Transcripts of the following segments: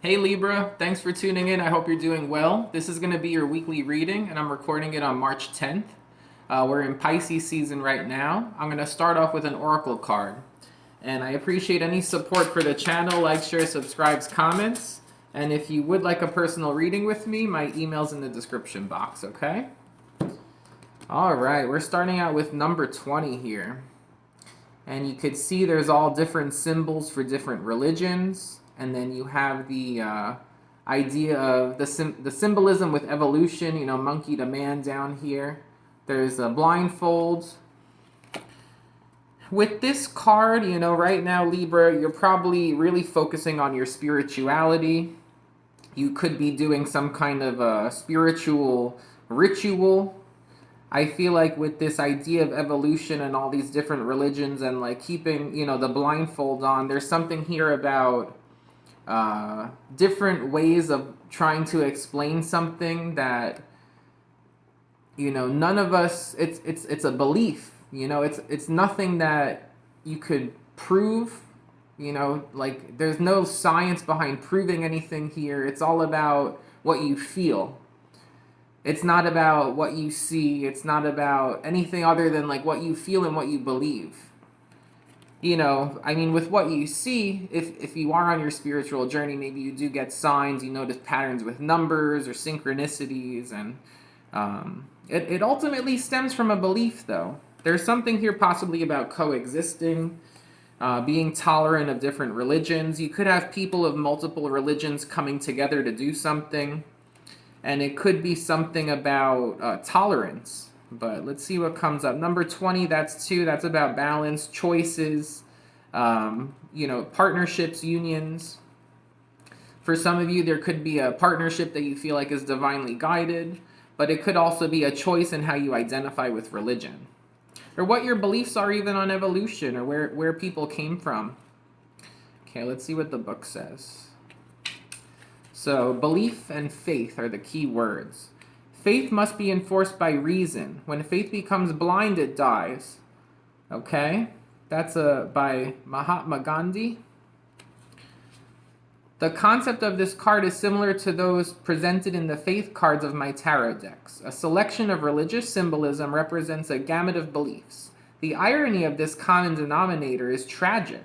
Hey Libra, thanks for tuning in. I hope you're doing well. This is going to be your weekly reading, and I'm recording it on March 10th. We're in Pisces season right now. I'm going to start off with an oracle card. And I appreciate any support for the channel, like, share, subscribes, comments. And if you would like a personal reading with me, my email's in the description box, okay? All right, we're starting out with number 20 here. And you could see there's all different symbols for different religions. And then you have the idea of the symbolism with evolution, monkey to man down here. There's a blindfold. With this card, right now, Libra, you're probably really focusing on your spirituality. You could be doing some kind of a spiritual ritual. I feel like with this idea of evolution and all these different religions and like keeping, the blindfold on, there's something here about different ways of trying to explain something that, none of us, it's a belief, it's nothing that you could prove, like there's no science behind proving anything here. It's all about what you feel. It's not about what you see. It's not about anything other than like what you feel and what you believe. With what you see, if you are on your spiritual journey, maybe you do get signs, you notice patterns with numbers or synchronicities, and it ultimately stems from a belief, though. There's something here possibly about coexisting, being tolerant of different religions. You could have people of multiple religions coming together to do something. And it could be something about tolerance. But let's see what comes up. Number 20, that's 2. That's about balance, choices, partnerships, unions. For some of you, there could be a partnership that you feel like is divinely guided. But it could also be a choice in how you identify with religion. Or what your beliefs are even on evolution, or where people came from. Okay, let's see what the book says. So, belief and faith are the key words. Faith must be enforced by reason. When faith becomes blind, it dies. Okay? That's by Mahatma Gandhi. The concept of this card is similar to those presented in the faith cards of my tarot decks. A selection of religious symbolism represents a gamut of beliefs. The irony of this common denominator is tragic.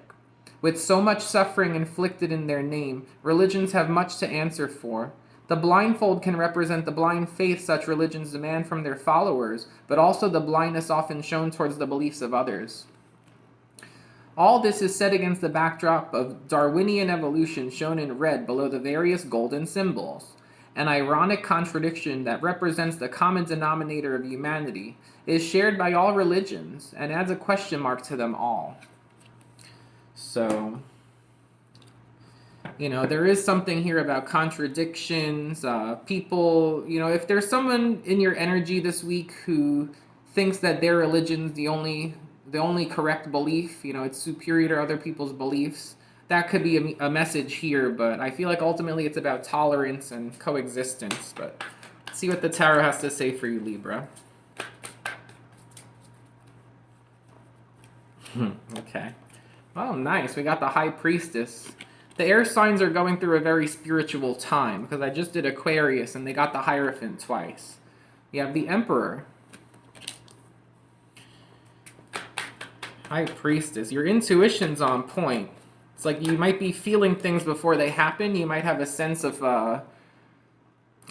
With so much suffering inflicted in their name, religions have much to answer for. The blindfold can represent the blind faith such religions demand from their followers, but also the blindness often shown towards the beliefs of others. All this is set against the backdrop of Darwinian evolution shown in red below the various golden symbols. An ironic contradiction that represents the common denominator of humanity is shared by all religions and adds a question mark to them all. So, there is something here about contradictions. People, if there's someone in your energy this week who thinks that their religion's the only correct belief, it's superior to other people's beliefs, that could be a message here. But I feel like ultimately it's about tolerance and coexistence. But let's see what the tarot has to say for you, Libra. Okay. Oh, nice. We got the High Priestess. The air signs are going through a very spiritual time, because I just did Aquarius, and they got the Hierophant twice. You have the Emperor. High Priestess. Your intuition's on point. It's like you might be feeling things before they happen. You might have a sense of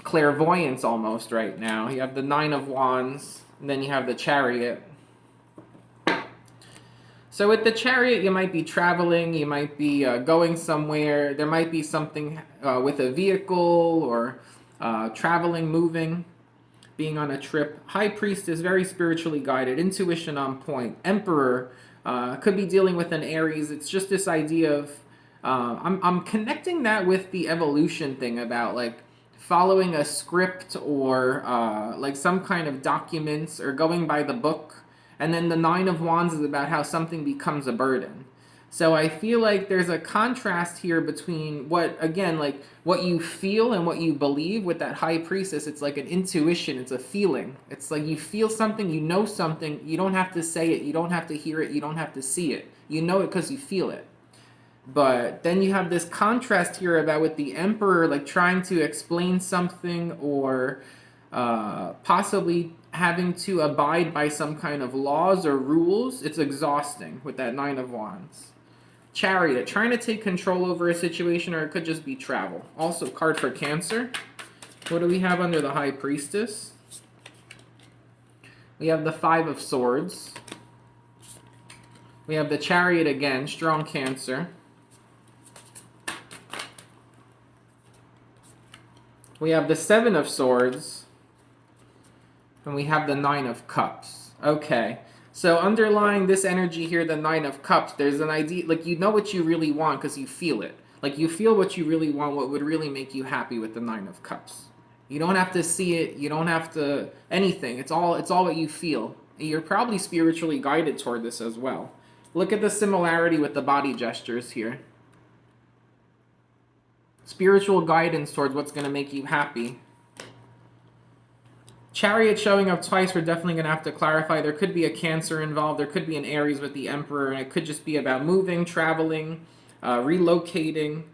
clairvoyance almost right now. You have the Nine of Wands, and then you have the Chariot. So with the Chariot, you might be traveling, you might be going somewhere, there might be something with a vehicle or traveling, moving, being on a trip. High Priest is very spiritually guided, intuition on point. Emperor could be dealing with an Aries. It's just this idea of, I'm connecting that with the evolution thing about like following a script or like some kind of documents or going by the book. And then the Nine of Wands is about how something becomes a burden. So I feel like there's a contrast here between what you feel and what you believe with that High Priestess. It's like an intuition, it's a feeling. It's like you feel something, you know something, you don't have to say it, you don't have to hear it, you don't have to see it. You know it because you feel it. But then you have this contrast here about with the Emperor, like trying to explain something or possibly having to abide by some kind of laws or rules. It's exhausting with that Nine of Wands. Chariot, trying to take control over a situation, or it could just be travel. Also, card for Cancer. What do we have under the High Priestess? We have the Five of Swords. We have the Chariot again, strong Cancer. We have the Seven of Swords. And we have the Nine of Cups. Okay. So underlying this energy here, the Nine of Cups, there's an idea, like you know what you really want because you feel it. Like you feel what you really want, what would really make you happy with the Nine of Cups. You don't have to see it, you don't have to anything. It's all what you feel. You're probably spiritually guided toward this as well. Look at the similarity with the body gestures here. Spiritual guidance towards what's going to make you happy. Chariot showing up twice, we're definitely going to have to clarify. There could be a Cancer involved. There could be an Aries with the Emperor, and it could just be about moving, traveling, relocating.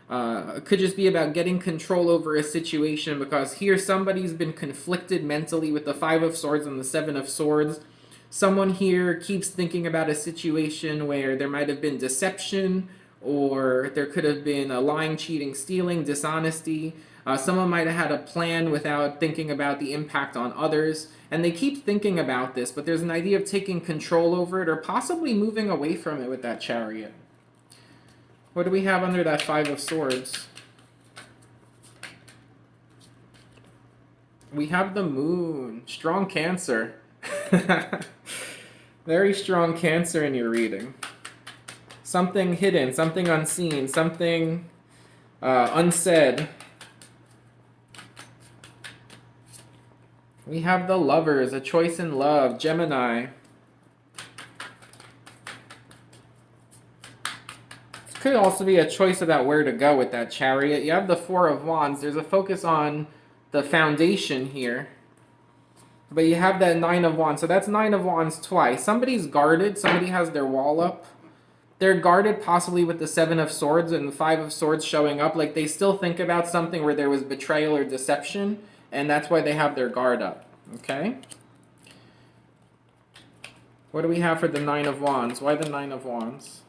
It could just be about getting control over a situation, because here somebody's been conflicted mentally with the Five of Swords and the Seven of Swords. Someone here keeps thinking about a situation where there might have been deception, or there could have been a lying, cheating, stealing, dishonesty. Someone might have had a plan without thinking about the impact on others. And they keep thinking about this, but there's an idea of taking control over it or possibly moving away from it with that Chariot. What do we have under that Five of Swords? We have the Moon. Strong Cancer. Very strong Cancer in your reading. Something hidden, something unseen, something unsaid. We have the Lovers, a choice in love, Gemini. This could also be a choice about where to go with that Chariot. You have the Four of Wands. There's a focus on the foundation here. But you have that Nine of Wands. So that's Nine of Wands twice. Somebody's guarded. Somebody has their wall up. They're guarded possibly with the Seven of Swords and the Five of Swords showing up. Like they still think about something where there was betrayal or deception. And that's why they have their guard up. Okay? What do we have for the Nine of Wands? Why the Nine of Wands?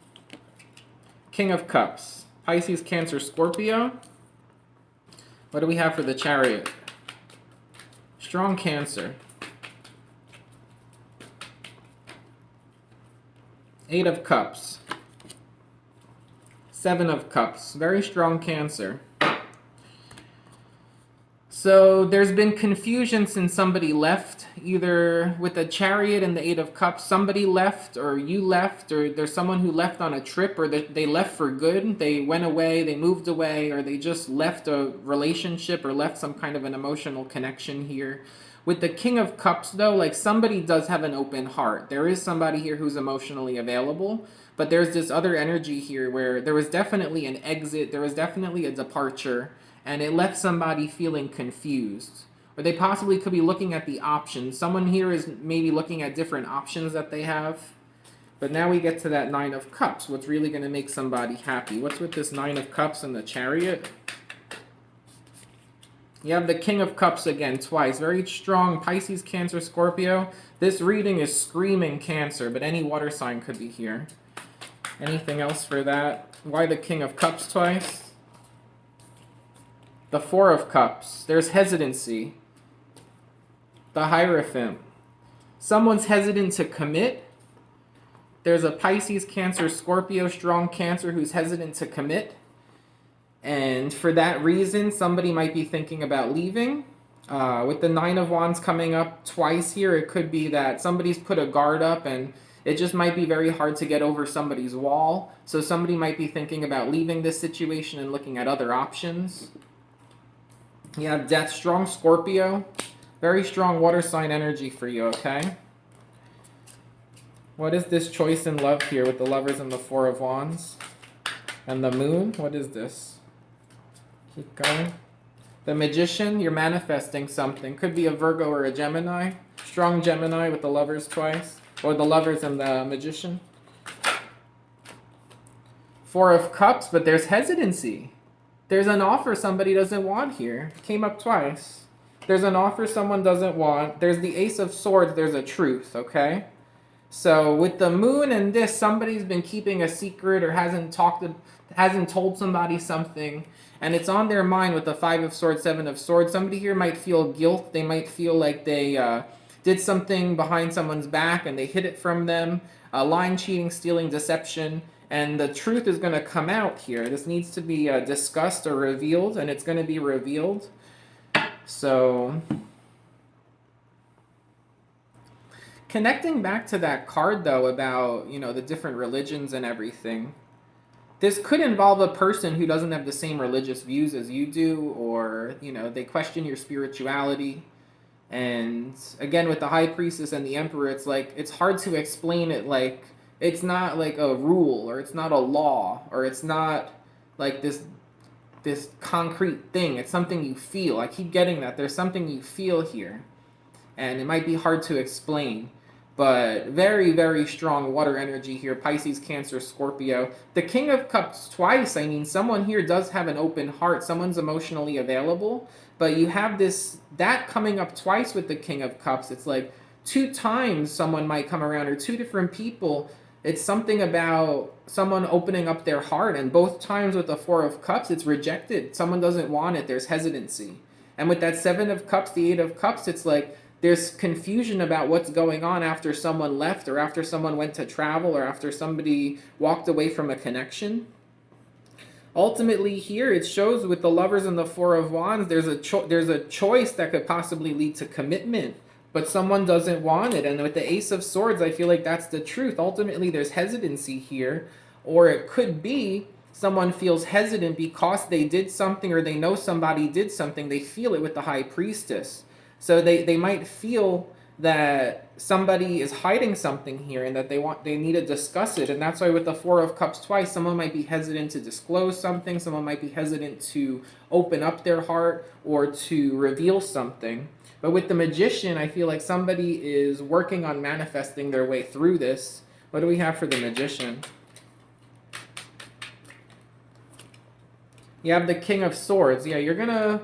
King of Cups. Pisces, Cancer, Scorpio. What do we have for the Chariot? Strong Cancer. Eight of Cups. Seven of Cups. Very strong Cancer. So there's been confusion since somebody left, either with the Chariot and the Eight of Cups. Somebody left, or you left, or there's someone who left on a trip, or they left for good. They went away, they moved away, or they just left a relationship or left some kind of an emotional connection here. With the King of Cups, though, like somebody does have an open heart. There is somebody here who's emotionally available, but there's this other energy here where there was definitely an exit, there was definitely a departure, and it left somebody feeling confused. Or they possibly could be looking at the options. Someone here is maybe looking at different options that they have. But now we get to that Nine of Cups. What's really going to make somebody happy? What's with this Nine of Cups and the Chariot? You have the King of Cups again twice. Very strong Pisces, Cancer, Scorpio. This reading is screaming Cancer, but any water sign could be here. Anything else for that? Why the King of Cups twice? The Four of Cups. There's hesitancy. The Hierophant. Someone's hesitant to commit. There's a Pisces, Cancer, Scorpio, strong Cancer who's hesitant to commit. And for that reason, somebody might be thinking about leaving. With the Nine of Wands coming up twice here, it could be that somebody's put a guard up and it just might be very hard to get over somebody's wall. So somebody might be thinking about leaving this situation and looking at other options. You have Death, strong Scorpio. Very strong water sign energy for you, okay? What is this choice in love here with the Lovers and the Four of Wands? And the Moon? What is this? Keep going. The Magician, you're manifesting something. Could be a Virgo or a Gemini. Strong Gemini with the Lovers twice. Or the Lovers and the Magician. Four of Cups, but there's hesitancy. There's an offer somebody doesn't want here. Came up twice. There's an offer someone doesn't want. There's the Ace of Swords. There's a truth, okay? So with the moon and this, somebody's been keeping a secret or hasn't told somebody something, and it's on their mind with the Five of Swords, Seven of Swords. Somebody here might feel guilt. They might feel like they did something behind someone's back and they hid it from them. Lying, cheating, stealing, deception. And the truth is going to come out here. This needs to be discussed or revealed, and it's going to be revealed. So, connecting back to that card, though, about, the different religions and everything, this could involve a person who doesn't have the same religious views as you do, or, they question your spirituality. And again, with the High Priestess and the Emperor, it's like, it's hard to explain it like, it's not like a rule, or it's not a law, or it's not like this concrete thing. It's something you feel. I keep getting that. There's something you feel here. And it might be hard to explain. But very, very strong water energy here. Pisces, Cancer, Scorpio. The King of Cups twice. I mean, someone here does have an open heart. Someone's emotionally available. But you have that coming up twice with the King of Cups. It's like 2 times someone might come around, or 2 different people. It's something about someone opening up their heart, and both times with the Four of Cups, it's rejected. Someone doesn't want it. There's hesitancy. And with that Seven of Cups, the Eight of Cups, it's like there's confusion about what's going on after someone left, or after someone went to travel, or after somebody walked away from a connection. Ultimately here, it shows with the Lovers and the Four of Wands, there's a choice that could possibly lead to commitment, but someone doesn't want it. And with the Ace of Swords, I feel like that's the truth. Ultimately, there's hesitancy here, or it could be someone feels hesitant because they did something, or they know somebody did something. They feel it with the High Priestess. So they might feel that somebody is hiding something here, and that they need to discuss it. And that's why with the Four of Cups twice, someone might be hesitant to disclose something. Someone might be hesitant to open up their heart or to reveal something. But with the Magician, I feel like somebody is working on manifesting their way through this. What do we have for the Magician? You have the King of Swords. Yeah, you're gonna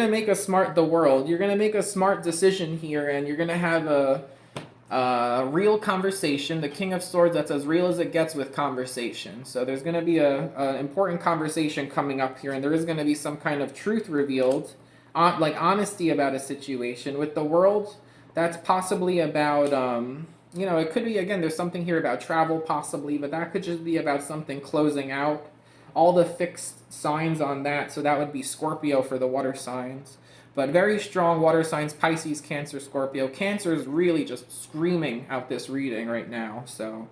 make the world. You're gonna make a smart decision here, and you're gonna have a real conversation. The King of Swords, that's as real as it gets with conversation. So there's gonna be a important conversation coming up here, and there is gonna be some kind of truth revealed. Like honesty about a situation. With the World, that's possibly about, it could be, again, there's something here about travel possibly, but that could just be about something closing out. All the fixed signs on that, so that would be Scorpio for the water signs. But very strong water signs, Pisces, Cancer, Scorpio. Cancer is really just screaming out this reading right now. So,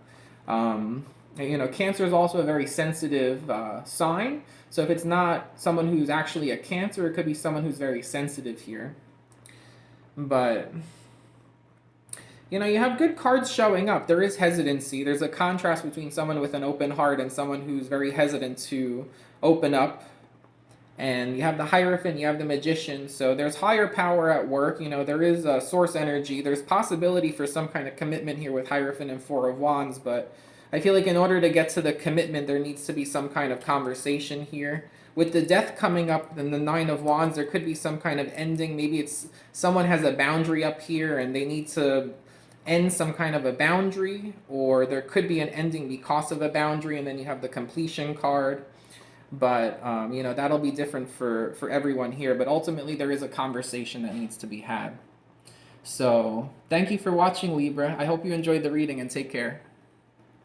Cancer is also a very sensitive sign. So if it's not someone who's actually a Cancer, it could be someone who's very sensitive here. But, you have good cards showing up. There is hesitancy. There's a contrast between someone with an open heart and someone who's very hesitant to open up. And you have the Hierophant, you have the Magician. So there's higher power at work. There is a source energy. There's possibility for some kind of commitment here with Hierophant and Four of Wands, but I feel like in order to get to the commitment, there needs to be some kind of conversation here. With the Death coming up and the Nine of Wands, there could be some kind of ending. Maybe it's someone has a boundary up here and they need to end some kind of a boundary, or there could be an ending because of a boundary, and then you have the Completion card. But, that'll be different for everyone here. But ultimately, there is a conversation that needs to be had. So, thank you for watching, Libra. I hope you enjoyed the reading, and take care.